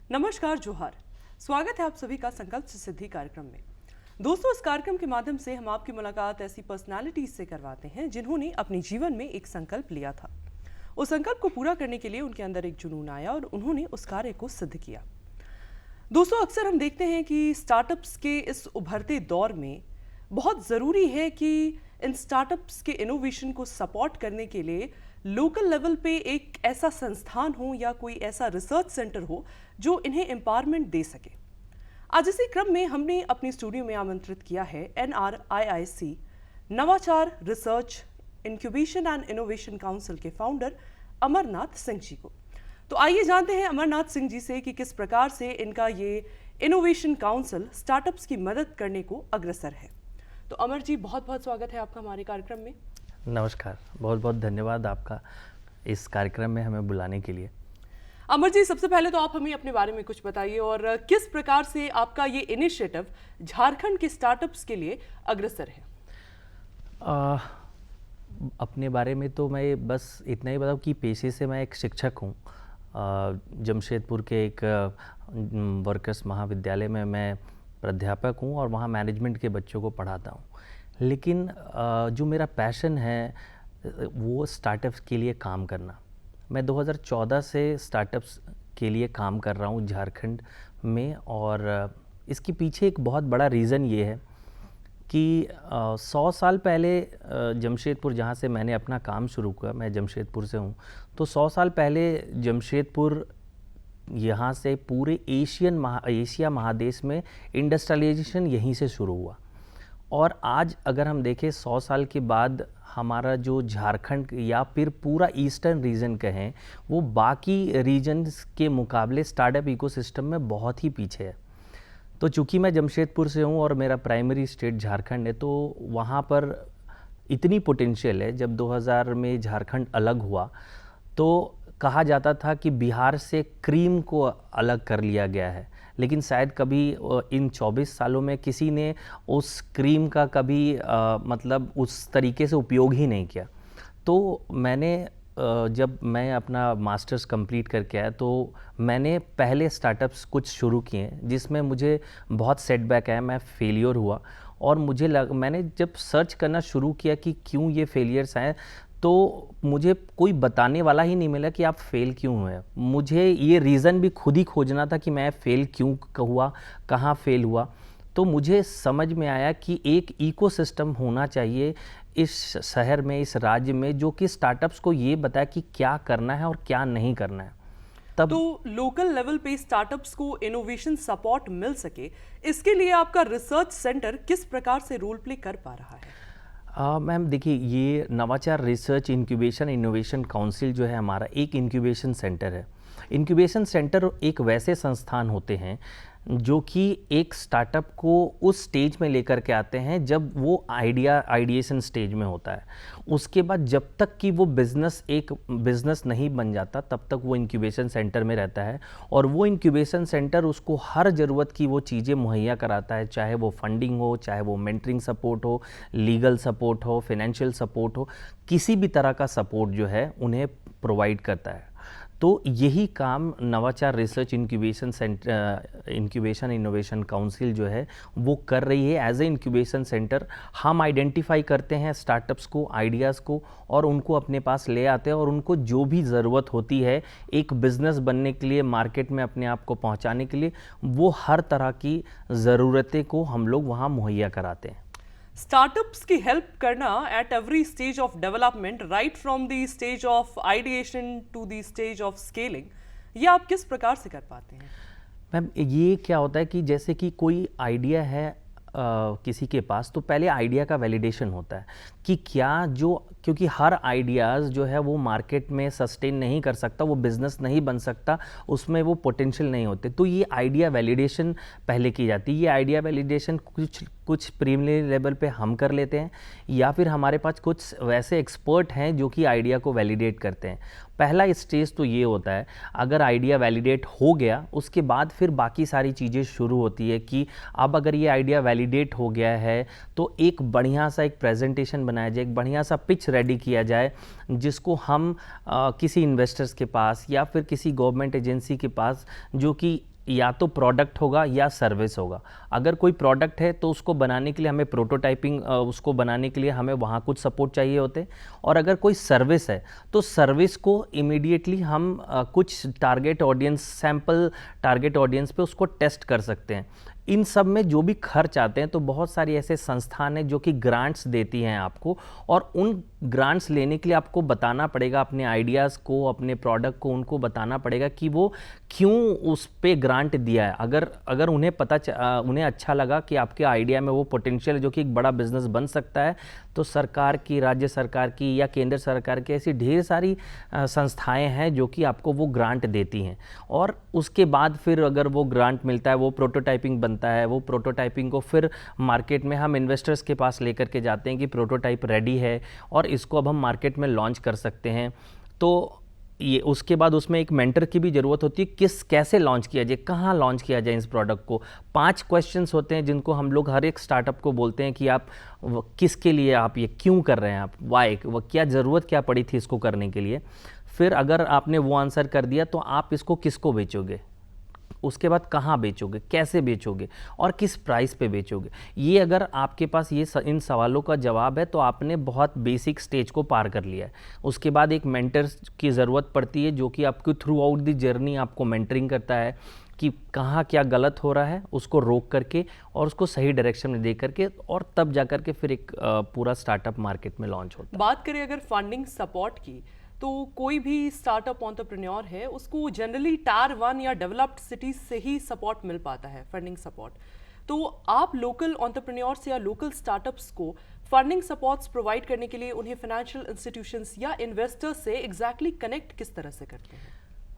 नमस्कार, जोहार। स्वागत है आप सभी का संकल्प से सिद्धि कार्यक्रम में। दोस्तों, इस कार्यक्रम के माध्यम से हम आपकी मुलाकात ऐसी पर्सनालिटीज से करवाते हैं जिन्होंने अपने जीवन में एक संकल्प लिया था। उस संकल्प को पूरा करने के लिए उनके अंदर एक जुनून आया और उन्होंने उस कार्य को सिद्ध किया। दोस्तों, अक्सर हम देखते हैं कि स्टार्टअप्स के इस उभरते दौर में बहुत ज़रूरी है कि इन स्टार्टअप्स के इनोवेशन को सपोर्ट करने के लिए लोकल लेवल पे एक ऐसा संस्थान हो या कोई ऐसा रिसर्च सेंटर हो जो इन्हें एम्पावरमेंट दे सके। आज इसी क्रम में हमने अपने स्टूडियो में आमंत्रित किया है NRIIC नवाचार research incubation and innovation council के फाउंडर अमरनाथ सिंह जी को। तो आइए जानते हैं अमरनाथ सिंह जी से कि किस प्रकार से इनका ये इनोवेशन काउंसिल स्टार्टअप्स की मदद करने को अग्रसर है। तो अमर जी, बहुत बहुत स्वागत है आपका हमारे कार्यक्रम में। नमस्कार, बहुत बहुत धन्यवाद आपका इस कार्यक्रम में हमें बुलाने के लिए। अमर जी, सबसे पहले तो आप हमें अपने बारे में कुछ बताइए और किस प्रकार से आपका ये इनिशिएटिव झारखंड के स्टार्टअप्स के लिए अग्रसर है। अपने बारे में तो मैं बस इतना ही बताऊँ कि पेशे से मैं एक शिक्षक हूँ। जमशेदपुर के एक वर्कर्स महाविद्यालय में मैं प्राध्यापक हूँ और वहाँ मैनेजमेंट के बच्चों को पढ़ाता हूँ। लेकिन जो मेरा पैशन है वो स्टार्टअप्स के लिए काम करना। मैं 2014 से स्टार्टअप्स के लिए काम कर रहा हूँ झारखंड में, और इसके पीछे एक बहुत बड़ा रीज़न ये है कि 100 साल पहले जमशेदपुर, जहाँ से मैंने अपना काम शुरू किया, मैं जमशेदपुर से हूँ, तो 100 साल पहले जमशेदपुर यहाँ से पूरे एशिया महादेश में इंडस्ट्रियलाइजेशन यहीं से शुरू हुआ। और आज अगर हम देखें 100 साल के बाद हमारा जो झारखंड या फिर पूरा ईस्टर्न रीजन कहें, वो बाकी रीजन्स के मुकाबले स्टार्टअप इकोसिस्टम में बहुत ही पीछे है। तो चूँकि मैं जमशेदपुर से हूँ और मेरा प्राइमरी स्टेट झारखंड है, तो वहाँ पर इतनी पोटेंशियल है। जब 2000 में झारखंड अलग हुआ तो कहा जाता था कि बिहार से क्रीम को अलग कर लिया गया है, लेकिन शायद कभी इन 24 सालों में किसी ने उस क्रीम का कभी मतलब उस तरीके से उपयोग ही नहीं किया। तो मैंने जब मैं अपना मास्टर्स कंप्लीट करके आया तो मैंने पहले स्टार्टअप्स कुछ शुरू किए जिसमें मुझे बहुत सेटबैक आया, मैं फेलियर हुआ। और मैंने जब सर्च करना शुरू किया कि क्यों ये फेलियर्स आए, तो मुझे कोई बताने वाला ही नहीं मिला कि आप फेल क्यों हुए। मुझे ये रीज़न भी खुद ही खोजना था कि मैं फेल क्यों हुआ, कहाँ फेल हुआ। तो मुझे समझ में आया कि एक इकोसिस्टम होना चाहिए इस शहर में, इस राज्य में, जो कि स्टार्टअप्स को ये बताए कि क्या करना है और क्या नहीं करना है। तब तो लोकल लेवल पे स्टार्टअप्स को इनोवेशन सपोर्ट मिल सके, इसके लिए आपका रिसर्च सेंटर किस प्रकार से रोल प्ले कर पा रहा है? मैम देखिए, ये नवाचार रिसर्च इंक्यूबेशन इनोवेशन काउंसिल जो है हमारा एक इंक्यूबेशन सेंटर है। इंक्यूबेशन सेंटर एक वैसे संस्थान होते हैं जो कि एक स्टार्टअप को उस स्टेज में लेकर के आते हैं जब वो आइडिएशन स्टेज में होता है। उसके बाद जब तक कि वो बिज़नेस एक बिज़नेस नहीं बन जाता तब तक वो इंक्यूबेशन सेंटर में रहता है, और वो इंक्यूबेशन सेंटर उसको हर ज़रूरत की वो चीज़ें मुहैया कराता है, चाहे वो फंडिंग हो, चाहे वो मेंटरिंग सपोर्ट हो, लीगल सपोर्ट हो, फाइनेंशियल सपोर्ट हो, किसी भी तरह का सपोर्ट जो है उन्हें प्रोवाइड करता है। तो यही काम नवाचार रिसर्च इंक्यूबेशन इनोवेशन काउंसिल जो है वो कर रही है। एज ए इंक्यूबेशन सेंटर हम आइडेंटिफाई करते हैं स्टार्टअप्स को, आइडियाज़ को, और उनको अपने पास ले आते हैं, और उनको जो भी ज़रूरत होती है एक बिज़नेस बनने के लिए, मार्केट में अपने आप को पहुंचाने के लिए, वो हर तरह की ज़रूरतें को हम लोग वहाँ मुहैया कराते हैं। स्टार्टअप्स की हेल्प करना at every stage of development, right from the stage of ideation to the stage of scaling, ये आप किस प्रकार से कर पाते हैं? मैम ये क्या होता है कि जैसे कि कोई आइडिया है किसी के पास, तो पहले आइडिया का वैलिडेशन होता है कि क्या जो, क्योंकि हर आइडियाज़ जो है वो मार्केट में सस्टेन नहीं कर सकता, वो बिज़नेस नहीं बन सकता, उसमें वो पोटेंशियल नहीं होते। तो ये आइडिया वैलिडेशन पहले की जाती है। ये आइडिया वैलिडेशन कुछ प्रीलिमिनरी लेवल पे हम कर लेते हैं, या फिर हमारे पास कुछ वैसे एक्सपर्ट हैं जो कि आइडिया को वैलिडेट करते हैं। पहला स्टेज तो ये होता है, अगर आइडिया वैलिडेट हो गया उसके बाद फिर बाकी सारी चीज़ें शुरू होती है कि अब अगर ये आइडिया वैलिडेट हो गया है तो एक बढ़िया सा एक प्रेजेंटेशन बनाया जाए, एक बढ़िया सा पिच रेडी किया जाए, जिसको हम किसी इन्वेस्टर्स के पास या फिर किसी गवर्नमेंट एजेंसी के पास, जो कि या तो प्रोडक्ट होगा या सर्विस होगा। अगर कोई प्रोडक्ट है तो उसको बनाने के लिए हमें प्रोटोटाइपिंग, उसको बनाने के लिए हमें वहाँ कुछ सपोर्ट चाहिए होते हैं। और अगर कोई सर्विस है तो सर्विस को इमीडिएटली हम कुछ target audience, sample target audience पे उसको टेस्ट कर सकते हैं। इन सब में जो भी खर्च आते हैं तो बहुत सारी ऐसे संस्थान हैं जो कि ग्रांट्स देती हैं आपको, और उन ग्रांट्स लेने के लिए आपको बताना पड़ेगा अपने आइडियाज़ को, अपने प्रोडक्ट को उनको बताना पड़ेगा कि वो क्यों उस पे ग्रांट दिया है। अगर उन्हें उन्हें अच्छा लगा कि आपके आइडिया में वो पोटेंशियल है जो कि एक बड़ा बिजनेस बन सकता है, तो सरकार की, राज्य सरकार की या केंद्र सरकार की ऐसी ढेर सारी संस्थाएं हैं जो कि आपको वो ग्रांट देती हैं। और उसके बाद फिर अगर वो ग्रांट मिलता है, वो प्रोटोटाइपिंग बनता है, वो प्रोटोटाइपिंग को फिर मार्केट में हम इन्वेस्टर्स के पास लेकर के जाते हैं कि प्रोटोटाइप रेडी है और इसको अब हम मार्केट में लॉन्च कर सकते हैं। तो ये उसके बाद उसमें एक मेंटर की भी ज़रूरत होती है, कैसे लॉन्च किया जाए, कहाँ लॉन्च किया जाए इस प्रोडक्ट को। 5 क्वेश्चंस होते हैं जिनको हम लोग हर एक स्टार्टअप को बोलते हैं कि आप किसके लिए आप ये क्यों कर रहे हैं, आप वाई, वो क्या ज़रूरत क्या पड़ी थी इसको करने के लिए। फिर अगर आपने वो आंसर कर दिया तो आप इसको किसको बेचोगे, उसके बाद कहाँ बेचोगे, कैसे बेचोगे और किस प्राइस पे बेचोगे। ये अगर आपके पास इन सवालों का जवाब है तो आपने बहुत बेसिक स्टेज को पार कर लिया है। उसके बाद एक मेंटर की ज़रूरत पड़ती है जो कि आपको थ्रू आउट द जर्नी आपको मेंटरिंग करता है कि कहाँ क्या गलत हो रहा है, उसको रोक करके और उसको सही डायरेक्शन में दे करके, और तब जा करके फिर एक पूरा स्टार्टअप मार्केट में लॉन्च होता है। बात करें अगर फंडिंग सपोर्ट की, तो कोई भी स्टार्टअप एंटरप्रेन्योर है उसको जनरली टायर 1 या डेवलप्ड सिटीज से ही सपोर्ट मिल पाता है, फंडिंग सपोर्ट। तो आप लोकल एंटरप्रेन्योर्स या लोकल स्टार्टअप्स को फंडिंग सपोर्ट्स प्रोवाइड करने के लिए उन्हें फाइनेंशियल इंस्टीट्यूशंस या इन्वेस्टर्स से एग्जैक्टली कनेक्ट किस तरह से करते हैं?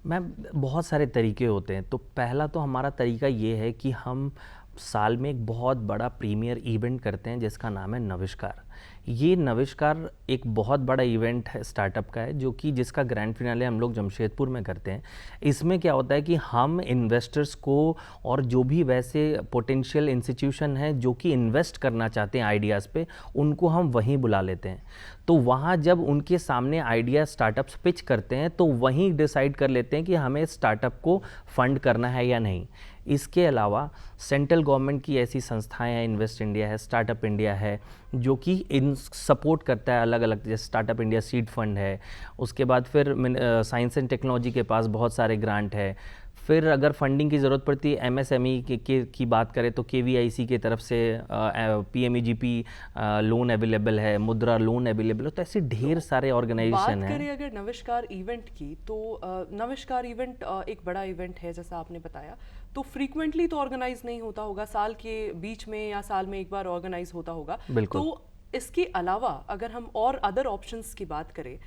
मैम, बहुत सारे तरीके होते हैं। तो पहला तो हमारा तरीका ये है कि हम साल में एक बहुत बड़ा प्रीमियर इवेंट करते हैं जिसका नाम है नविष्कार। ये नविष्कार एक बहुत बड़ा इवेंट है स्टार्टअप का है, जो कि जिसका ग्रैंड फिनाले हम लोग जमशेदपुर में करते हैं। इसमें क्या होता है कि हम इन्वेस्टर्स को और जो भी वैसे पोटेंशियल इंस्टीट्यूशन हैं जो कि इन्वेस्ट करना चाहते हैं आइडियाज़ पे, उनको हम वहीं बुला लेते हैं। तो वहाँ जब उनके सामने आइडिया स्टार्टअप्स पिच करते हैं तो वहीं डिसाइड कर लेते हैं कि हमें स्टार्टअप को फंड करना है या नहीं। इसके अलावा सेंट्रल गवर्नमेंट की ऐसी संस्थाएं हैं, इन्वेस्ट इंडिया है, स्टार्टअप इंडिया है, जो कि इन सपोर्ट करता है अलग अलग, जैसे स्टार्टअप इंडिया सीड फंड है। उसके बाद फिर साइंस एंड टेक्नोलॉजी के पास बहुत सारे ग्रांट है। फिर अगर फंडिंग की ज़रूरत पड़ती है एमएसएमई की बात करें तो केवीआईसी की तरफ से पीएमईजीपी लोन अवेलेबल है, मुद्रा लोन अवेलेबल है। तो ऐसे ढेर सारे ऑर्गेनाइजेशन हैं। बात करें अगर नविष्कार इवेंट की, तो नविष्कार इवेंट एक बड़ा इवेंट है जैसा आपने बताया, तो फ्रीक्वेंटली तो ऑर्गेनाइज नहीं होता होगा, साल के बीच में या साल में एक बार ऑर्गेनाइज होता होगा। बिल्कुल। तो इसके अलावा अगर हम और अदर ऑप्शंस की बात करें,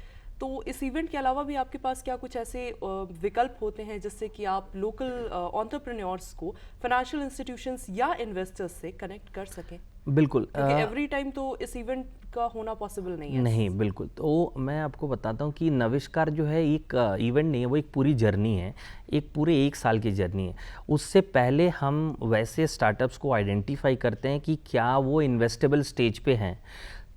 तो इस इवेंट के अलावा भी आपके पास क्या कुछ ऐसे विकल्प होते हैं जिससे कि आप लोकल एंटरप्रेन्योर्स को फाइनेंशियल इंस्टीट्यूशंस या इन्वेस्टर्स से कनेक्ट कर सकें? बिल्कुल, क्योंकि एवरी टाइम तो इस इवेंट का होना पॉसिबल नहीं है। नहीं, बिल्कुल। तो मैं आपको बताता हूँ कि नविष्कार जो है एक इवेंट नहीं है, वो एक पूरी जर्नी है, एक पूरे 1 साल की जर्नी है। उससे पहले हम वैसे स्टार्टअप्स को आइडेंटिफाई करते हैं कि क्या वो इन्वेस्टेबल स्टेज पे हैं।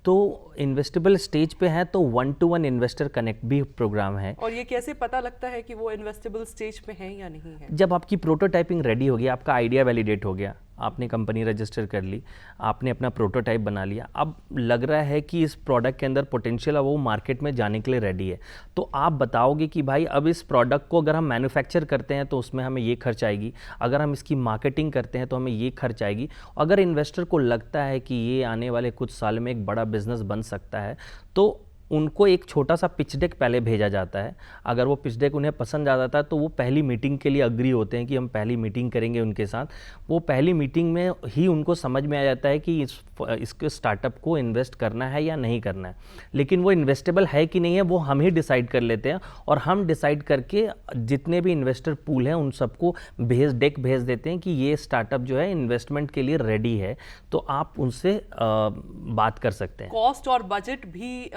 तो इन्वेस्टेबल स्टेज पे है तो 1-to-1 इन्वेस्टर कनेक्ट भी प्रोग्राम है। और ये कैसे पता लगता है कि वो इन्वेस्टेबल स्टेज पे है या नहीं है? जब आपकी प्रोटोटाइपिंग रेडी हो गया, आपका आइडिया वैलिडेट हो गया, आपने कंपनी रजिस्टर कर ली, आपने अपना प्रोटोटाइप बना लिया, अब लग रहा है कि इस प्रोडक्ट के अंदर पोटेंशियल है, वो मार्केट में जाने के लिए रेडी है, तो आप बताओगे कि भाई अब इस प्रोडक्ट को अगर हम मैन्युफैक्चर करते हैं तो उसमें हमें ये खर्च आएगी, अगर हम इसकी मार्केटिंग करते हैं तो हमें ये खर्च आएगी। अगर इन्वेस्टर को लगता है कि ये आने वाले कुछ साल में एक बड़ा बिजनेस बन सकता है तो उनको एक छोटा सा पिच डेक पहले भेजा जाता है। अगर वो पिच डेक उन्हें पसंद आ जाता है तो वो पहली मीटिंग के लिए अग्री होते हैं कि हम पहली मीटिंग करेंगे उनके साथ। वो पहली मीटिंग में ही उनको समझ में आ जाता है कि इसके स्टार्टअप को इन्वेस्ट करना है या नहीं करना है। लेकिन वो इन्वेस्टेबल है कि नहीं है वो हम ही डिसाइड कर लेते हैं, और हम डिसाइड करके जितने भी इन्वेस्टर पूल हैं उन सबको डेक भेज देते हैं कि ये स्टार्टअप जो है इन्वेस्टमेंट के लिए रेडी है, तो आप उनसे बात कर सकते हैं। कॉस्ट और बजट भी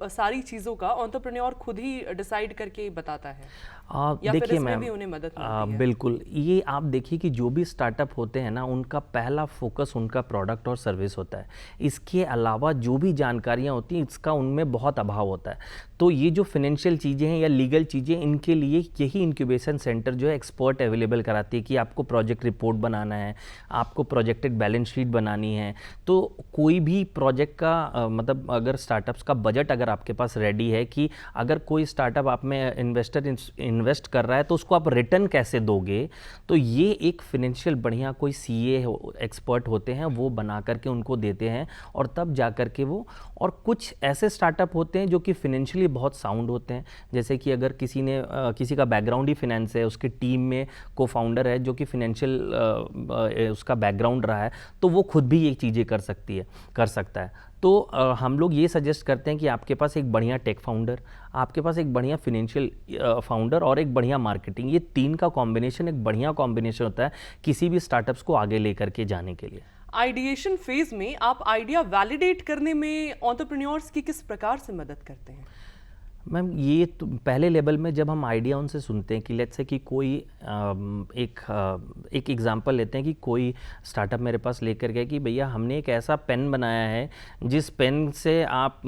सारी चीज़ों का एंटरप्रेन्योर खुद ही डिसाइड करके बताता है। या फिर देखिए इसमें मैम, भी उन्हें मदद मिलती है? बिल्कुल, ये आप देखिए कि जो भी स्टार्टअप होते हैं ना, उनका पहला फोकस उनका प्रोडक्ट और सर्विस होता है। इसके अलावा जो भी जानकारियाँ होती हैं, इसका उनमें बहुत अभाव होता है। तो ये जो फाइनेंशियल चीज़ें हैं या लीगल चीज़ें, इनके लिए यही इंक्यूबेशन सेंटर जो है एक्सपर्ट अवेलेबल कराती है कि आपको प्रोजेक्ट रिपोर्ट बनाना है, आपको प्रोजेक्टेड बैलेंस शीट बनानी है। तो कोई भी प्रोजेक्ट का मतलब अगर स्टार्टअप्स का बजट अगर आपके पास रेडी है कि अगर कोई स्टार्टअप आप में इन्वेस्टर इन्वेस्ट कर रहा है तो उसको आप रिटर्न कैसे दोगे, तो ये एक फिनेंशियल बढ़िया कोई सीए एक्सपर्ट होते हैं, वो बना करके उनको देते हैं और तब जा कर के वो। और कुछ ऐसे स्टार्टअप होते हैं जो कि फिनेंशियली बहुत साउंड होते हैं, जैसे कि अगर किसी का बैकग्राउंड ही फिनेंस है, उसकी टीम में को फाउंडर है जो कि फिनेंशियल उसका बैकग्राउंड रहा है, तो वो खुद भी ये चीज़ें कर सकता है। तो हम लोग ये सजेस्ट करते हैं कि आपके पास एक बढ़िया टेक फाउंडर, आपके पास एक बढ़िया फिनेंशियल फाउंडर और एक बढ़िया मार्केटिंग, ये तीन का कॉम्बिनेशन एक बढ़िया कॉम्बिनेशन होता है किसी भी स्टार्टअप्स को आगे लेकर के जाने के लिए। आइडिएशन फेज में आप आइडिया वैलिडेट करने में एंटरप्रेन्योर्स की किस प्रकार से मदद करते हैं? मैम, ये तो पहले लेवल में जब हम आइडिया उनसे सुनते हैं कि लेट्स से कि कोई एक एग्जांपल लेते हैं कि कोई स्टार्टअप मेरे पास लेकर गया कि भैया हमने एक ऐसा पेन बनाया है जिस पेन से आप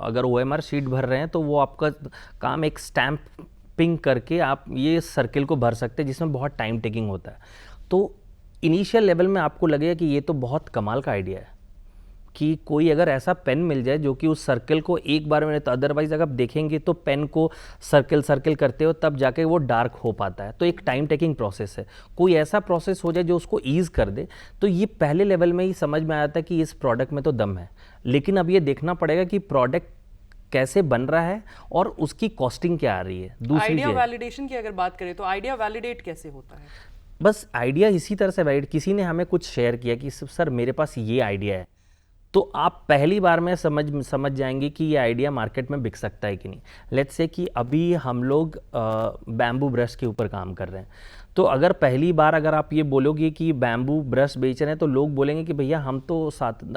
अगर OMR शीट भर रहे हैं तो वो आपका काम एक स्टैम्पिंग करके आप ये सर्किल को भर सकते हैं, जिसमें बहुत टाइम टेकिंग होता है। तो इनिशियल लेवल में आपको लगेगा कि ये तो बहुत कमाल का आइडिया है कि कोई अगर ऐसा पेन मिल जाए जो कि उस सर्कल को एक बार में, तो अदरवाइज अगर आप देखेंगे तो पेन को सर्कल करते हो तब जाके वो डार्क हो पाता है, तो एक टाइम टेकिंग प्रोसेस है। कोई ऐसा प्रोसेस हो जाए जो उसको ईज कर दे, तो ये पहले लेवल में ही समझ में आता है कि इस प्रोडक्ट में तो दम है। लेकिन अब ये देखना पड़ेगा कि प्रोडक्ट कैसे बन रहा है और उसकी कॉस्टिंग क्या आ रही है। दूसरी आइडिया चीज़, वैलिडेशन की अगर बात करें तो आइडिया वैलिडेट कैसे होता है? बस आइडिया इसी तरह से वैलिड, किसी ने हमें कुछ शेयर किया कि सर मेरे पास ये आइडिया है, तो आप पहली बार में समझ जाएंगे कि ये आइडिया मार्केट में बिक सकता है कि नहीं। लेट्स से कि अभी हम लोग बैम्बू ब्रश के ऊपर काम कर रहे हैं, तो अगर पहली बार अगर आप ये बोलोगे कि बैम्बू ब्रश बेच रहे हैं, तो लोग बोलेंगे कि भैया हम तो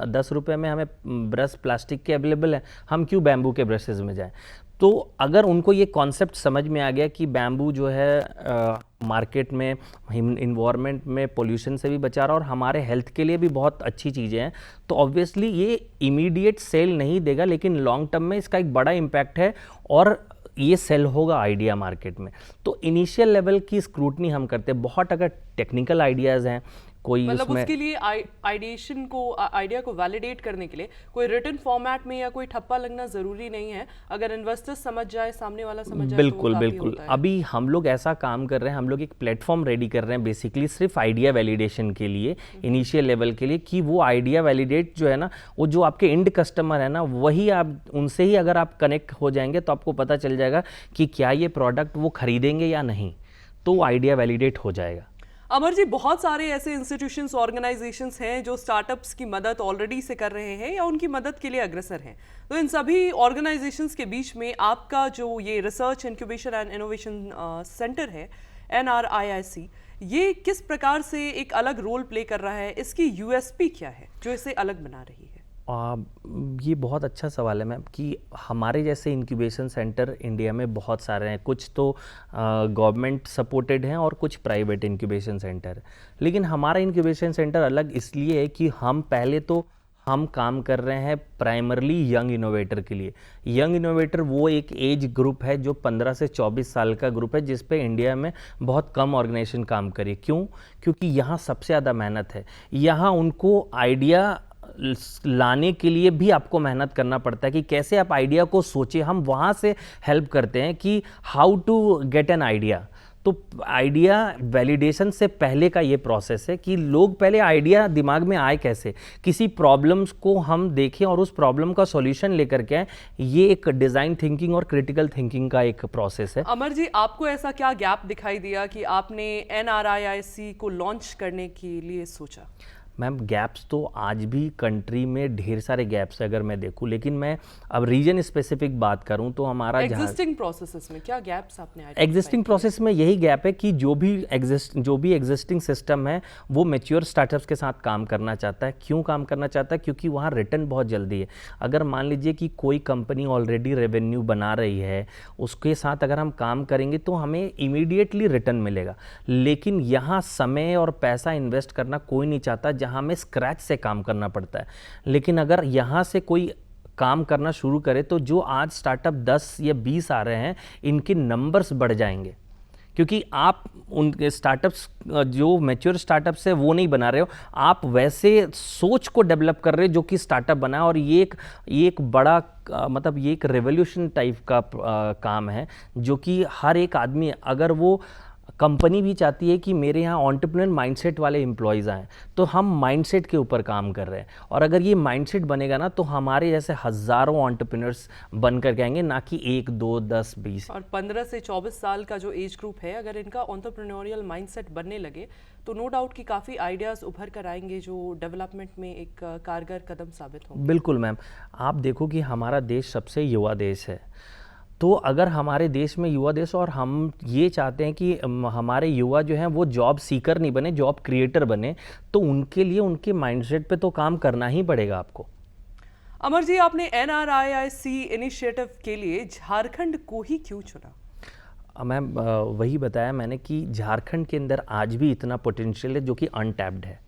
10 रुपये में हमें ब्रश प्लास्टिक के अवेलेबल है, हम क्यों बैम्बू के ब्रशेज़ में जाएं। तो अगर उनको ये कॉन्सेप्ट समझ में आ गया कि बैम्बू जो है मार्केट में इन्वायरमेंट में पोल्यूशन से भी बचा रहा और हमारे हेल्थ के लिए भी बहुत अच्छी चीज़ें हैं, तो ऑब्वियसली ये इमीडिएट सेल नहीं देगा, लेकिन लॉन्ग टर्म में इसका एक बड़ा इम्पैक्ट है और ये सेल होगा आइडिया मार्केट में। तो इनिशियल लेवल की स्क्रूटनी हम करते हैं। बहुत अगर टेक्निकल आइडियाज़ हैं, कोई मतलब उसमें उसके लिए आइडिया को वैलिडेट करने के लिए कोई रिटन फॉर्मेट में या कोई ठप्पा लगना जरूरी नहीं है। अगर इन्वेस्टर समझ जाए, सामने वाला समझ जाए, बिल्कुल तो काफी बिल्कुल। होता है। अभी हम लोग ऐसा काम कर रहे हैं, हम लोग एक प्लेटफॉर्म रेडी कर रहे हैं बेसिकली सिर्फ आइडिया वैलिडेशन के लिए, इनिशियल लेवल के लिए, कि वो आइडिया वैलिडेट जो है ना, वो जो आपके एंड कस्टमर है ना, वही आप उनसे ही अगर आप कनेक्ट हो जाएंगे तो आपको पता चल जाएगा कि क्या ये प्रोडक्ट वो खरीदेंगे या नहीं, तो आइडिया वैलिडेट हो जाएगा। अमर जी, बहुत सारे ऐसे इंस्टीट्यूशंस, ऑर्गेनाइजेशंस हैं जो स्टार्टअप्स की मदद ऑलरेडी से कर रहे हैं या उनकी मदद के लिए अग्रसर हैं। तो इन सभी ऑर्गेनाइजेशंस के बीच में आपका जो ये research incubation and innovation centre है, NRIIC, ये किस प्रकार से एक अलग रोल प्ले कर रहा है? इसकी USP क्या है जो इसे अलग बना रही है? ये बहुत अच्छा सवाल है मैम, कि हमारे जैसे इंक्यूबेशन सेंटर इंडिया में बहुत सारे हैं। कुछ तो गवर्नमेंट सपोर्टेड हैं और कुछ प्राइवेट इंक्यूबेशन सेंटर। लेकिन हमारा इंक्यूबेशन सेंटर अलग इसलिए है कि हम काम कर रहे हैं प्राइमरली यंग इनोवेटर के लिए। यंग इनोवेटर वो एक एज ग्रुप है जो 15 से 24 साल का ग्रुप है, जिस पे इंडिया में बहुत कम ऑर्गेनाइजेशन काम करे। क्यों? क्योंकि यहाँ सबसे ज़्यादा मेहनत है। यहाँ उनको आइडिया लाने के लिए भी आपको मेहनत करना पड़ता है कि कैसे आप आइडिया को सोचे। हम वहाँ से हेल्प करते हैं कि how to get an idea. तो आइडिया वैलिडेशन से पहले का ये प्रोसेस है कि लोग पहले आइडिया दिमाग में आए कैसे, किसी प्रॉब्लम्स को हम देखें और उस प्रॉब्लम का सॉल्यूशन लेकर के आए। ये एक डिज़ाइन थिंकिंग और क्रिटिकल थिंकिंग का एक प्रोसेस है। अमर जी, आपको ऐसा क्या गैप दिखाई दिया कि आपने NRIIC को लॉन्च करने के लिए सोचा? मैम गैप्स तो आज भी कंट्री में ढेर सारे गैप्स है अगर मैं देखूं, लेकिन मैं अब रीजन स्पेसिफिक बात करूं तो हमारा एग्जिस्टिंग प्रोसेसेस में क्या गैप्स आपने identify एग्जिस्टिंग प्रोसेस में यही गैप है कि जो भी एग्जिस्टिंग सिस्टम है वो मैच्योर स्टार्टअप्स के साथ काम करना चाहता है। क्यों काम करना चाहता है? क्योंकि वहाँ रिटर्न बहुत जल्दी है। अगर मान लीजिए कि कोई कंपनी ऑलरेडी रेवेन्यू बना रही है, उसके साथ अगर हम काम करेंगे तो हमें इमीडिएटली रिटर्न मिलेगा, लेकिन यहाँ समय और पैसा इन्वेस्ट करना कोई नहीं चाहता, जहाँ हमें स्क्रैच से काम करना पड़ता है। लेकिन अगर यहाँ से कोई काम करना शुरू करे तो जो आज स्टार्टअप 10 या 20 आ रहे हैं, इनके नंबर्स बढ़ जाएंगे, क्योंकि आप उनके स्टार्टअप्स जो मैच्योर स्टार्टअप्स है वो नहीं बना रहे हो, आप वैसे सोच को डेवलप कर रहे हो जो कि स्टार्टअप बना है। और ये एक बड़ा मतलब ये एक रेवोल्यूशन टाइप का काम है, जो कि हर एक आदमी, अगर वो कंपनी भी चाहती है कि मेरे यहाँ एंटरप्रेन्योर माइंडसेट वाले एम्प्लॉयज़ आएँ, तो हम माइंडसेट के ऊपर काम कर रहे हैं। और अगर ये माइंडसेट बनेगा ना, तो हमारे जैसे हज़ारों एंटरप्रेन्योर्स बन कर के आएंगे, ना कि 1, 2, 10, 20। और 15 से 24 साल का जो एज ग्रुप है, अगर इनका एंटरप्रेन्योरियल माइंडसेट बनने लगे तो नो डाउट कि काफ़ी आइडियाज़ उभर कर आएंगे जो डेवलपमेंट में एक कारगर कदम साबित होंगे। बिल्कुल मैम, आप देखो कि हमारा देश सबसे युवा देश है, तो अगर हमारे देश में युवा देश, और हम ये चाहते हैं कि हमारे युवा जो हैं वो जॉब सीकर नहीं बने, जॉब क्रिएटर बने, तो उनके लिए उनके माइंडसेट पे तो काम करना ही पड़ेगा आपको। अमर जी, आपने NRIIC इनिशिएटिव के लिए झारखंड को ही क्यों चुना? मैम वही बताया मैंने कि झारखंड के अंदर आज भी इतना पोटेंशियल है जो कि अनटैप्ड है।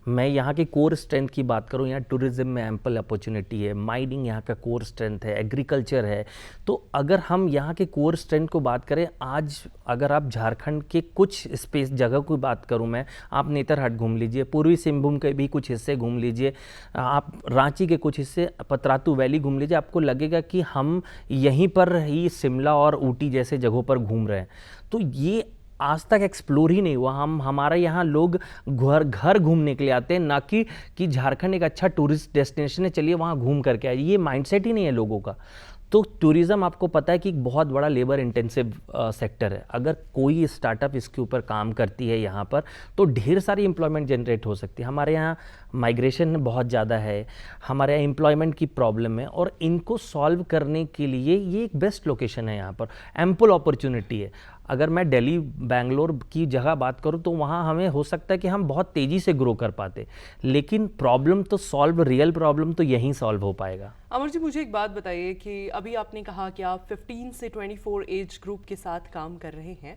मैं यहाँ के कोर स्ट्रेंथ की बात करूँ, यहाँ टूरिज्म में एम्पल अपॉर्चुनिटी है, माइनिंग यहाँ का कोर स्ट्रेंथ है, एग्रीकल्चर है। तो अगर हम यहाँ के कोर स्ट्रेंथ को बात करें, आज अगर आप झारखंड के कुछ स्पेस जगह की बात करूँ मैं, आप नेतरहाट घूम लीजिए, पूर्वी सिंहभूम के भी कुछ हिस्से घूम लीजिए, आप रांची के कुछ हिस्से, पतरातू वैली घूम लीजिए, आपको लगेगा कि हम यहीं पर ही शिमला और ऊटी जैसे जगहों पर घूम रहे हैं। तो ये आज तक एक्सप्लोर ही नहीं हुआ। हमारे यहाँ लोग घर घूमने के लिए आते हैं, ना कि झारखंड एक अच्छा टूरिस्ट डेस्टिनेशन है, चलिए वहाँ घूम करके आइए। ये माइंडसेट ही नहीं है लोगों का। तो टूरिज़्म आपको पता है कि एक बहुत बड़ा लेबर इंटेंसिव सेक्टर है। अगर कोई स्टार्टअप इसके ऊपर काम करती है यहाँ पर, तो ढेर सारी एम्प्लॉयमेंट जनरेट हो सकती है। हमारे यहाँ माइग्रेशन बहुत ज़्यादा है, हमारे यहाँ एम्प्लॉयमेंट की प्रॉब्लम है, और इनको सॉल्व करने के लिए ये एक बेस्ट लोकेशन है। यहाँ पर एम्पल अपॉर्चुनिटी है। अगर मैं दिल्ली बेंगलोर की जगह बात करूं तो वहाँ हमें हो सकता है कि हम बहुत तेज़ी से ग्रो कर पाते, लेकिन प्रॉब्लम तो सॉल्व, रियल प्रॉब्लम तो यहीं सॉल्व हो पाएगा। अमर जी, मुझे एक बात बताइए कि अभी आपने कहा कि आप 15 से 24 एज ग्रुप के साथ काम कर रहे हैं,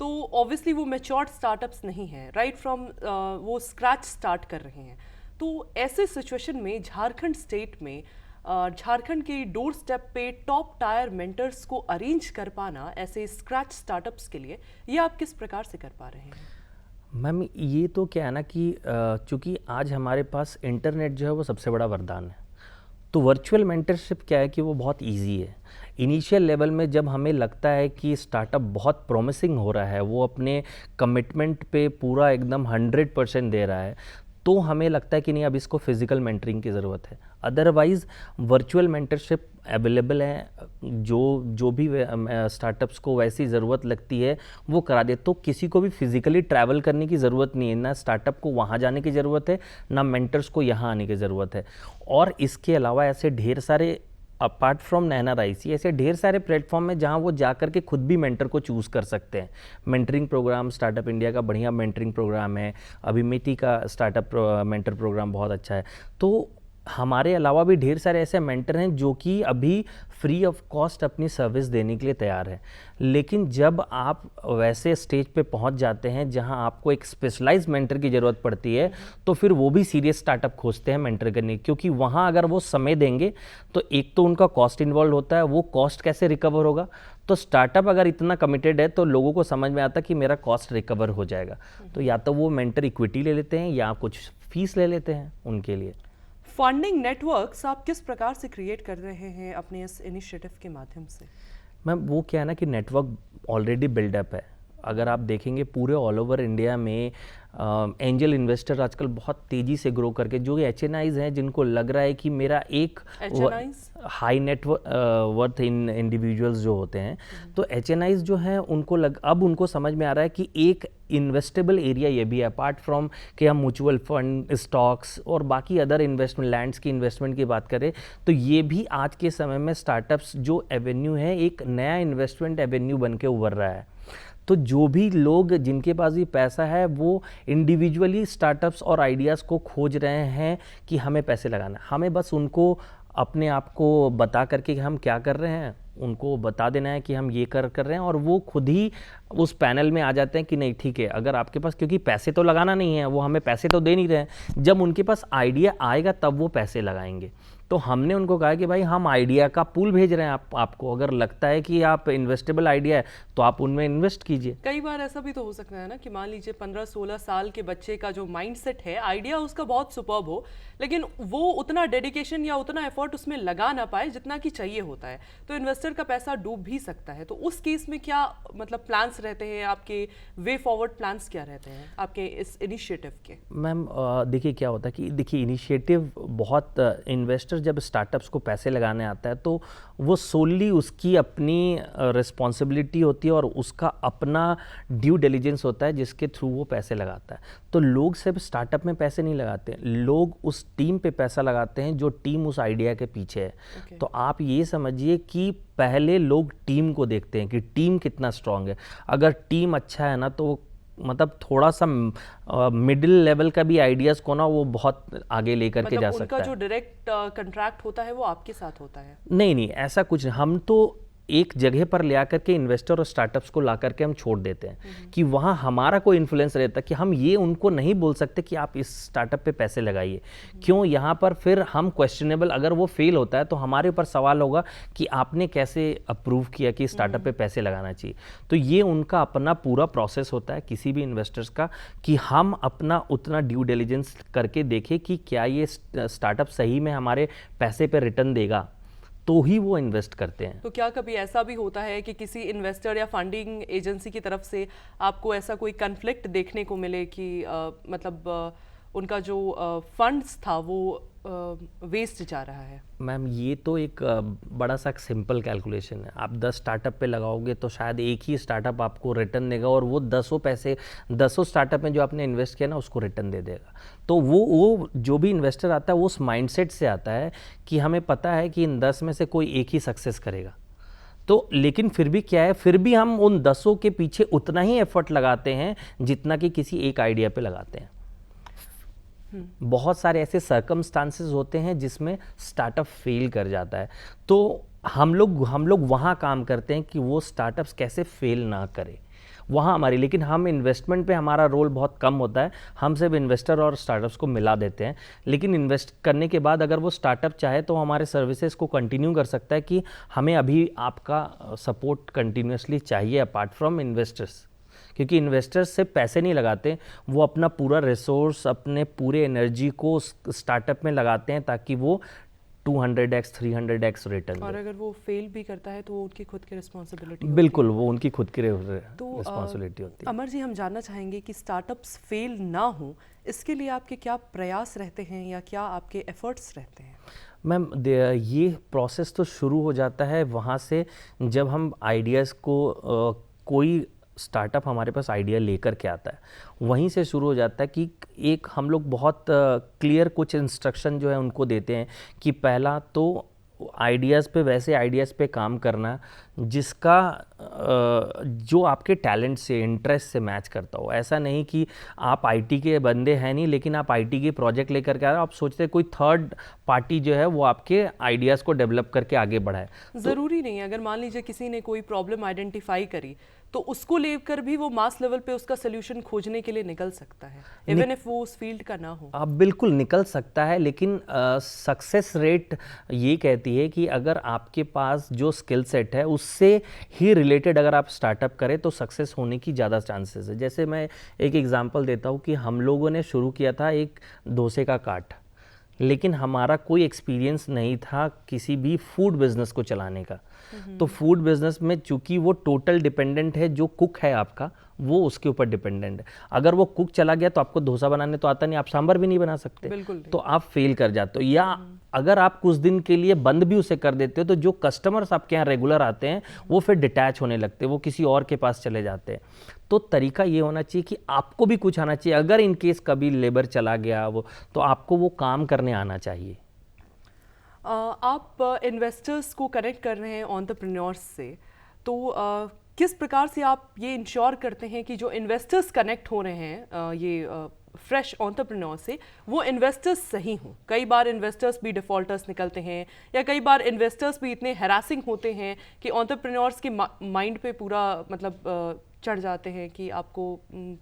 तो ऑब्वियसली वो मैच्योर्ड स्टार्टअप्स नहीं हैं, राइट फ्रॉम वो स्क्रैच स्टार्ट कर रहे हैं। तो ऐसे सिचुएशन में झारखंड स्टेट में झारखंड के डोर स्टेप पे टॉप टायर मेंटर्स को अरेंज कर पाना ऐसे स्क्रैच स्टार्टअप्स के लिए, ये आप किस प्रकार से कर पा रहे हैं? मैम ये तो क्या है ना कि चूँकि आज हमारे पास इंटरनेट जो है वो सबसे बड़ा वरदान है, तो वर्चुअल मेंटरशिप क्या है कि वो बहुत इजी है। इनिशियल लेवल में जब हमें लगता है कि स्टार्टअप बहुत प्रॉमिसिंग हो रहा है, वो अपने कमिटमेंट पे पूरा एकदम 100% दे रहा है, तो हमें लगता है कि नहीं, अब इसको फिजिकल मेंटरिंग की ज़रूरत है। अदरवाइज़ वर्चुअल मेंटरशिप अवेलेबल है, जो भी स्टार्टअप्स को वैसी ज़रूरत लगती है वो करा दे। तो किसी को भी फिजिकली ट्रैवल करने की ज़रूरत नहीं है, ना स्टार्टअप को वहाँ जाने की ज़रूरत है, ना मेंटर्स को यहाँ आने की ज़रूरत है। और इसके अलावा ऐसे ढेर सारे, अपार्ट फ्रॉम NRIC, ऐसे ढेर सारे प्लेटफॉर्म हैं जहां वो जाकर के खुद भी मेंटर को चूज़ कर सकते हैं। मेंटरिंग प्रोग्राम, स्टार्टअप इंडिया का बढ़िया मेंटरिंग प्रोग्राम है, अभिमिति का स्टार्टअप मेंटर प्रोग्राम बहुत अच्छा है। तो हमारे अलावा भी ढेर सारे ऐसे मेंटर हैं जो कि अभी फ्री ऑफ कॉस्ट अपनी सर्विस देने के लिए तैयार है। लेकिन जब आप वैसे स्टेज पे पहुंच जाते हैं जहां आपको एक स्पेशलाइज्ड मेंटर की ज़रूरत पड़ती है, तो फिर वो भी सीरियस स्टार्टअप खोजते हैं मेंटर करने, क्योंकि वहां अगर वो समय देंगे तो एक तो उनका कॉस्ट इन्वॉल्व होता है, वो कॉस्ट कैसे रिकवर होगा। तो स्टार्टअप अगर इतना कमिटेड है तो लोगों को समझ में आता है कि मेरा कॉस्ट रिकवर हो जाएगा, तो या तो वो मेंटर इक्विटी ले लेते हैं या कुछ फीस ले लेते हैं उनके लिए। फंडिंग नेटवर्क्स आप किस प्रकार से क्रिएट कर रहे हैं अपने इस इनिशिएटिव के माध्यम से? मैम वो क्या है ना कि नेटवर्क ऑलरेडी बिल्डअप है। अगर आप देखेंगे पूरे ऑल ओवर इंडिया में एंजल इन्वेस्टर आजकल बहुत तेज़ी से ग्रो करके, जो HNIs हैं जिनको लग रहा है कि मेरा एक high net worth in individuals जो होते हैं, तो HNIs जो हैं उनको अब उनको समझ में आ रहा है कि एक इन्वेस्टेबल एरिया ये भी है, अपार्ट फ्रॉम कि हम म्यूचुअल फंड, स्टॉक्स और बाकी अदर इन्वेस्टमेंट, लैंड्स की इन्वेस्टमेंट की बात करें तो ये भी आज के समय में स्टार्टअप्स जो एवेन्यू है एक नया इन्वेस्टमेंट एवेन्यू बन के उभर रहा है। तो जो भी लोग जिनके पास भी पैसा है वो इंडिविजुअली स्टार्टअप्स और आइडियाज़ को खोज रहे हैं कि हमें पैसे लगाना है। हमें बस उनको अपने आप को बता करके कि हम क्या कर रहे हैं, उनको बता देना है कि हम ये कर रहे हैं, और वो खुद ही उस पैनल में आ जाते हैं कि नहीं ठीक है, अगर आपके पास, क्योंकि पैसे तो लगाना नहीं है, वो हमें पैसे तो दे नहीं रहे हैं, जब उनके पास आइडिया आएगा तब वो पैसे लगाएंगे। तो हमने उनको कहा कि भाई हम आइडिया का पूल भेज रहे हैं आपको, अगर लगता है कि आप इन्वेस्टेबल आइडिया है तो आप उनमें इन्वेस्ट कीजिए। कई बार ऐसा भी तो हो सकता है ना कि मान लीजिए 15-16 साल के बच्चे का जो माइंडसेट है, आइडिया उसका बहुत सुपर्ब हो, लेकिन वो उतना डेडिकेशन या उतना एफर्ट उसमें लगा ना पाए जितना कि चाहिए होता है, तो इन्वेस्टर का पैसा डूब भी सकता है। तो उस केस में क्या मतलब प्लान्स रहते हैं आपके, वे फॉरवर्ड प्लान्स क्या रहते हैं आपके इस इनिशिएटिव के? मैम देखिए क्या होता है कि देखिए इनिशिएटिव बहुत, इन्वेस्टर जब स्टार्टअप्स को पैसे लगाने आता है तो वो सोली उसकी अपनी रिस्पॉन्सिबिलिटी होती है और उसका अपना ड्यू डिलिजेंस होता है जिसके थ्रू वो पैसे लगाता है। तो लोग सिर्फ स्टार्टअप में पैसे नहीं लगाते, लोग उस टीम पे पैसा लगाते हैं जो टीम उस आइडिया के पीछे है। तो आप ये समझिए कि पहले लोग टीम को देखते हैं कि टीम कितना स्ट्रांग है। अगर टीम अच्छा है ना तो मतलब थोड़ा सा मिडिल लेवल का भी आइडियाज़ को ना वो बहुत आगे लेकर के जा सकता है। उनका जो डायरेक्ट कंट्रैक्ट होता है वो आपके साथ होता है? नहीं, ऐसा कुछ नहीं। हम तो एक जगह पर ले आकर के इन्वेस्टर और स्टार्टअप्स को ला करके हम छोड़ देते हैं कि वहाँ हमारा कोई इन्फ्लुएंस रहता है कि हम ये उनको नहीं बोल सकते कि आप इस स्टार्टअप पे पैसे लगाइए। क्यों? यहाँ पर फिर हम क्वेश्चनेबल, अगर वो फेल होता है तो हमारे ऊपर सवाल होगा कि आपने कैसे अप्रूव किया कि स्टार्टअप पे पैसे लगाना चाहिए। तो ये उनका अपना पूरा प्रोसेस होता है किसी भी इन्वेस्टर्स का कि हम अपना उतना ड्यू डिलिजेंस करके देखें कि क्या ये स्टार्टअप सही में हमारे पैसे पे रिटर्न देगा, तो ही वो इन्वेस्ट करते हैं। तो क्या कभी ऐसा भी होता है कि किसी इन्वेस्टर या फंडिंग एजेंसी की तरफ से आपको ऐसा कोई कन्फ्लिक्ट देखने को मिले कि उनका जो फंड्स था वो वेस्ट जा रहा है? मैम ये तो एक बड़ा सा सिंपल कैलकुलेशन है। आप 10 स्टार्टअप पे लगाओगे तो शायद एक ही स्टार्टअप आपको रिटर्न देगा और वो 10 स्टार्टअप में जो आपने इन्वेस्ट किया ना उसको रिटर्न दे देगा। तो वो जो भी इन्वेस्टर आता है वो उस माइंडसेट से आता है कि हमें पता है कि इन 10 में से कोई एक ही सक्सेस करेगा। तो लेकिन फिर भी क्या है, फिर भी हम उन 10 के पीछे उतना ही एफर्ट लगाते हैं जितना कि किसी एक आइडिया पे लगाते हैं। बहुत सारे ऐसे सर्कमस्टांसेस होते हैं जिसमें स्टार्टअप फेल कर जाता है, तो हम लोग वहाँ काम करते हैं कि वो स्टार्टअप्स कैसे फेल ना करें, वहाँ हमारी, लेकिन हम इन्वेस्टमेंट पे हमारा रोल बहुत कम होता है। हम सिर्फ इन्वेस्टर और स्टार्टअप्स को मिला देते हैं, लेकिन इन्वेस्ट करने के बाद अगर वो स्टार्टअप चाहे तो हमारे सर्विसेज को कंटिन्यू कर सकता है कि हमें अभी आपका सपोर्ट कंटिन्यूसली चाहिए अपार्ट फ्रॉम इन्वेस्टर्स, क्योंकि इन्वेस्टर्स से पैसे नहीं लगाते, वो अपना पूरा रिसोर्स, अपने पूरे एनर्जी को स्टार्टअप में लगाते हैं ताकि वो 200x 300x रिटर्न। और अगर वो फेल भी करता है तो उनकी खुद की रिस्पॉन्सिबिलिटी? बिल्कुल, वो उनकी खुद की रिस्पॉन्सिबिलिटी होती है। अमर जी, हम जानना चाहेंगे कि स्टार्टअप्स फेल ना हो इसके लिए आपके क्या प्रयास रहते हैं या क्या आपके एफर्ट्स रहते हैं? मैम ये प्रोसेस तो शुरू हो जाता है वहाँ से जब हम आइडियाज़ को कोई स्टार्टअप हमारे पास आइडिया लेकर के आता है, वहीं से शुरू हो जाता है कि एक हम लोग बहुत क्लियर कुछ इंस्ट्रक्शन जो है उनको देते हैं कि पहला तो आइडियाज़ पे, वैसे आइडियाज़ पे काम करना जिसका जो आपके टैलेंट से, इंटरेस्ट से मैच करता हो। ऐसा नहीं कि आप आईटी के बंदे हैं नहीं लेकिन आप आईटी के प्रोजेक्ट लेकर के आ रहे हो, आप सोचते हैं कोई थर्ड पार्टी जो है वो आपके आइडियाज़ को डेवलप करके आगे बढ़ाए। ज़रूरी नहीं है, अगर मान लीजिए किसी ने कोई प्रॉब्लम आइडेंटिफाई करी तो उसको लेकर भी वो मास लेवल पे उसका सोल्यूशन खोजने के लिए निकल सकता है, इवन इफ वो उस फील्ड का ना हो। आप बिल्कुल निकल सकता है, लेकिन सक्सेस रेट ये कहती है कि अगर आपके पास जो स्किल सेट है उससे ही रिलेटेड अगर आप स्टार्टअप करें तो सक्सेस होने की ज़्यादा चांसेस है। जैसे मैं एक एग्जांपल देता हूँ कि हम लोगों ने शुरू किया था एक डोसे का कार्ट, लेकिन हमारा कोई एक्सपीरियंस नहीं था किसी भी फूड बिजनेस को चलाने का। तो फूड बिजनेस में चूंकि वो टोटल डिपेंडेंट है, जो कुक है आपका वो उसके ऊपर डिपेंडेंट है। अगर वो कुक चला गया तो आपको डोसा बनाने तो आता नहीं, आप सांभर भी नहीं बना सकते, बिल्कुल नहीं। तो आप फेल कर जाते हो। या अगर आप कुछ दिन के लिए बंद भी उसे कर देते हो तो जो कस्टमर्स आपके यहाँ रेगुलर आते हैं वो फिर डिटैच होने लगते हैं, वो किसी और के पास चले जाते हैं। तो तरीका ये होना चाहिए कि आपको भी कुछ आना चाहिए। अगर इन केस कभी लेबर चला गया वो, तो आपको वो काम करने आना चाहिए। आप इन्वेस्टर्स को कनेक्ट कर रहे हैं एंटरप्रेन्योर्स से, तो किस प्रकार से आप ये इंश्योर करते हैं कि जो इन्वेस्टर्स कनेक्ट हो रहे हैं ये फ्रेश एंटरप्रेन्योर से, वो इन्वेस्टर्स सही हों? कई बार इन्वेस्टर्स भी डिफ़ॉल्टर्स निकलते हैं, या कई बार इन्वेस्टर्स भी इतने हैरासिंग होते हैं कि एंटरप्रेन्योर्स के माइंड पे पूरा मतलब चढ़ जाते हैं कि आपको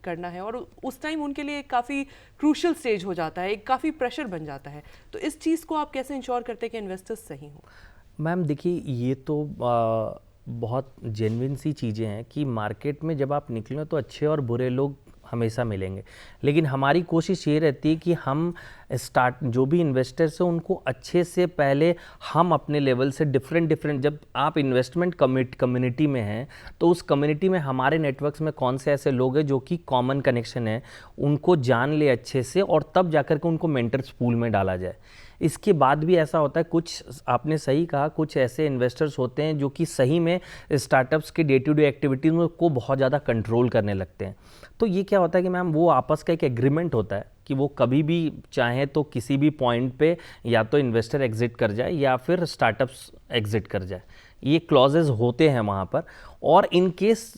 करना है, और उस टाइम उनके लिए काफ़ी क्रूशल स्टेज हो जाता है, एक काफ़ी प्रेशर बन जाता है। तो इस चीज़ को आप कैसे इंश्योर करते हैं कि इन्वेस्टर्स सही हों? मैम देखिए, ये तो बहुत जेन्युइन सी चीज़ें हैं कि मार्केट में जब आप निकलें तो अच्छे और बुरे लोग हमेशा मिलेंगे, लेकिन हमारी कोशिश ये रहती है कि हम जो भी इन्वेस्टर्स हैं उनको अच्छे से पहले हम अपने लेवल से डिफरेंट जब आप इन्वेस्टमेंट कम्युनिटी में हैं तो उस कम्युनिटी में हमारे नेटवर्क्स में कौन से ऐसे लोग हैं जो कि कॉमन कनेक्शन है, उनको जान ले अच्छे से, और तब जाकर के उनको मेंटर्स पूल में डाला जाए। इसके बाद भी ऐसा होता है, कुछ आपने सही कहा, कुछ ऐसे इन्वेस्टर्स होते हैं जो कि सही में स्टार्टअप्स के डे टू डे एक्टिविटीज़ में को बहुत ज़्यादा कंट्रोल करने लगते हैं। तो ये क्या होता है कि मैम वो आपस का एक एग्रीमेंट होता है कि वो कभी भी चाहे तो किसी भी पॉइंट पे या तो इन्वेस्टर एग्जिट कर जाए या फिर स्टार्टअप्स एग्जिट कर जाए, ये क्लॉजेज होते हैं वहाँ पर। और इन केस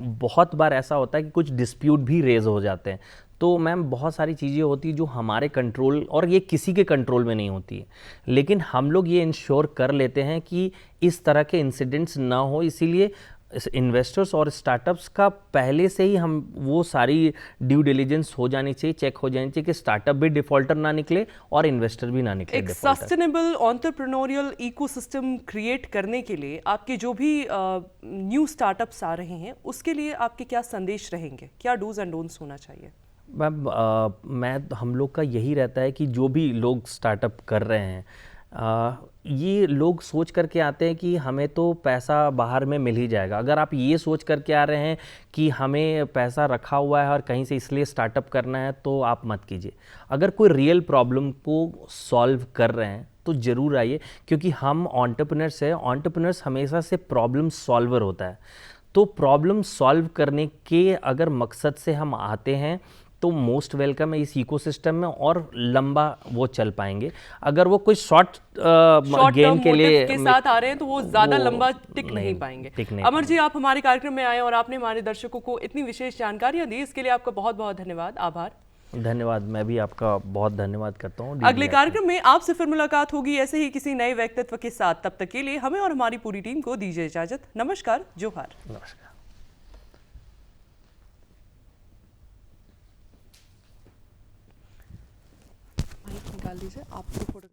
बहुत बार ऐसा होता है कि कुछ डिस्प्यूट भी रेज हो जाते हैं। तो मैम बहुत सारी चीज़ें होती हैं जो हमारे कंट्रोल, और ये किसी के कंट्रोल में नहीं होती है, लेकिन हम लोग ये इंश्योर कर लेते हैं कि इस तरह के इंसिडेंट्स ना हो। इसीलिए इन्वेस्टर्स और स्टार्टअप्स का पहले से ही हम वो सारी ड्यू डिलिजेंस हो जानी चाहिए, चेक हो जानी चाहिए कि स्टार्टअप भी डिफॉल्टर ना निकले और इन्वेस्टर भी ना निकले एक defaulter. Sustainable entrepreneurial ecosystem create करने के लिए आपके जो भी न्यू स्टार्टअप्स आ रहे हैं उसके लिए आपके क्या संदेश रहेंगे? क्या डूज एंड डोंट्स होना चाहिए? मैम हम लोग का यही रहता है कि जो भी लोग स्टार्टअप कर रहे हैं, ये लोग सोच करके आते हैं कि हमें तो पैसा बाहर में मिल ही जाएगा। अगर आप ये सोच करके आ रहे हैं कि हमें पैसा रखा हुआ है और कहीं से इसलिए स्टार्टअप करना है, तो आप मत कीजिए। अगर कोई रियल प्रॉब्लम को सॉल्व कर रहे हैं तो ज़रूर आइए, क्योंकि हम एंटरप्रेन्योर्स हैं। एंटरप्रेन्योर्स हमेशा से प्रॉब्लम सॉल्वर होता है, तो प्रॉब्लम सॉल्व करने के अगर मकसद से हम आते हैं तो मोस्ट वेलकम है इस इकोसिस्टम में, और लंबा वो चल पाएंगे। अगर वो कोई शॉर्ट गेन के लिए के साथ आ रहे हैं तो वो ज़्यादा लंबा टिक नहीं पाएंगे। अमर जी, आप हमारे कार्यक्रम में आए और आपने हमारे दर्शकों को इतनी विशेष जानकारियां दी, इसके लिए आपका बहुत बहुत धन्यवाद, आभार। धन्यवाद। मैं भी आपका बहुत धन्यवाद करता हूँ। अगले कार्यक्रम में आपसे फिर मुलाकात होगी ऐसे ही किसी नए व्यक्तित्व के साथ। तब तक के लिए हमें और हमारी पूरी टीम को दीजिए इजाजत। नमस्कार, जोहार। नमस्कार। निकाल दीजिए, आपको फोटो